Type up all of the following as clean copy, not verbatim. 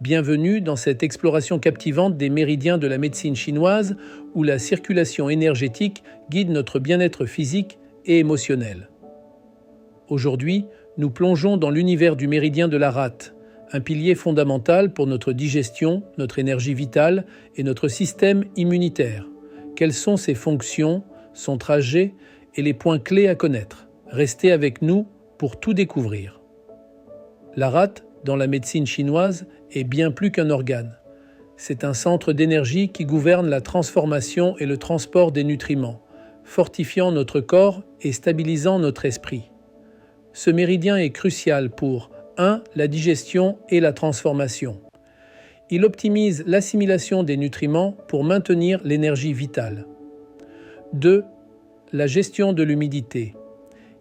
Bienvenue dans cette exploration captivante des méridiens de la médecine chinoise où la circulation énergétique guide notre bien-être physique et émotionnel. Aujourd'hui, nous plongeons dans l'univers du méridien de la rate, un pilier fondamental pour notre digestion, notre énergie vitale et notre système immunitaire. Quelles sont ses fonctions, son trajet et les points clés à connaître? Restez avec nous pour tout découvrir. La rate, dans la médecine chinoise, est bien plus qu'un organe. C'est un centre d'énergie qui gouverne la transformation et le transport des nutriments, fortifiant notre corps et stabilisant notre esprit. Ce méridien est crucial pour 1. La digestion et la transformation. Il optimise l'assimilation des nutriments pour maintenir l'énergie vitale. 2. La gestion de l'humidité.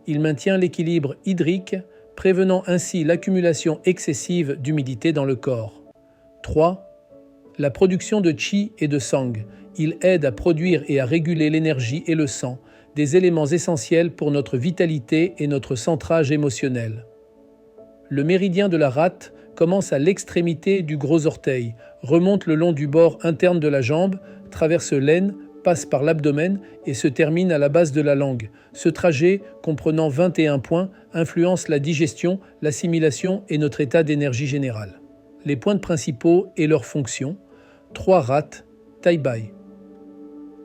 Il maintient l'équilibre hydrique, prévenant ainsi l'accumulation excessive d'humidité dans le corps. 3. La production de qi et de sang. Il aide à produire et à réguler l'énergie et le sang, des éléments essentiels pour notre vitalité et notre centrage émotionnel. Le méridien de la rate commence à l'extrémité du gros orteil, remonte le long du bord interne de la jambe, traverse l'aine, passe par l'abdomen et se termine à la base de la langue. Ce trajet, comprenant 21 points, influence la digestion, l'assimilation et notre état d'énergie générale. Les points principaux et leurs fonctions. 3 rates, tai bai.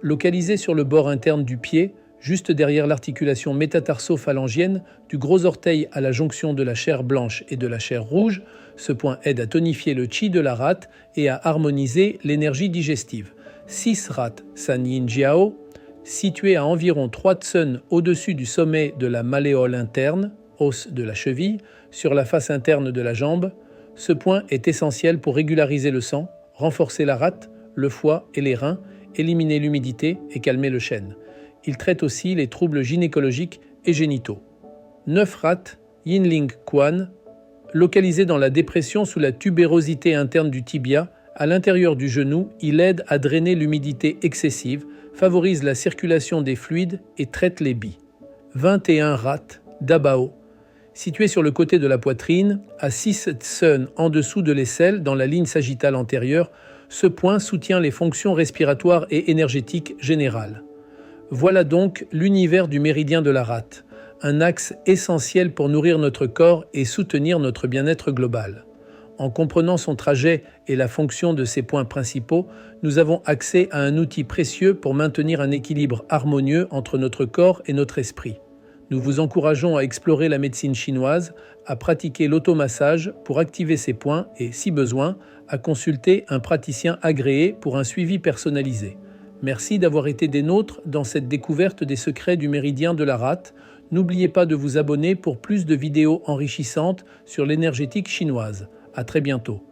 Localisés sur le bord interne du pied, juste derrière l'articulation métatarso-phalangienne, du gros orteil à la jonction de la chair blanche et de la chair rouge, ce point aide à tonifier le qi de la rate et à harmoniser l'énergie digestive. 6 rates, san yin jiao, situé à environ 3 tsun au-dessus du sommet de la malléole interne, os de la cheville, sur la face interne de la jambe. Ce point est essentiel pour régulariser le sang, renforcer la rate, le foie et les reins, éliminer l'humidité et calmer le chêne. Il traite aussi les troubles gynécologiques et génitaux. 9 rates, Yinling Quan, localisé dans la dépression sous la tubérosité interne du tibia, à l'intérieur du genou, il aide à drainer l'humidité excessive, favorise la circulation des fluides et traite les bies. 21 rates, Dabao, situé sur le côté de la poitrine, à 6 tsun en dessous de l'aisselle dans la ligne sagittale antérieure, ce point soutient les fonctions respiratoires et énergétiques générales. Voilà donc l'univers du méridien de la rate, un axe essentiel pour nourrir notre corps et soutenir notre bien-être global. En comprenant son trajet et la fonction de ses points principaux, nous avons accès à un outil précieux pour maintenir un équilibre harmonieux entre notre corps et notre esprit. Nous vous encourageons à explorer la médecine chinoise, à pratiquer l'automassage pour activer ces points et, si besoin, à consulter un praticien agréé pour un suivi personnalisé. Merci d'avoir été des nôtres dans cette découverte des secrets du méridien de la rate. N'oubliez pas de vous abonner pour plus de vidéos enrichissantes sur l'énergétique chinoise. À très bientôt.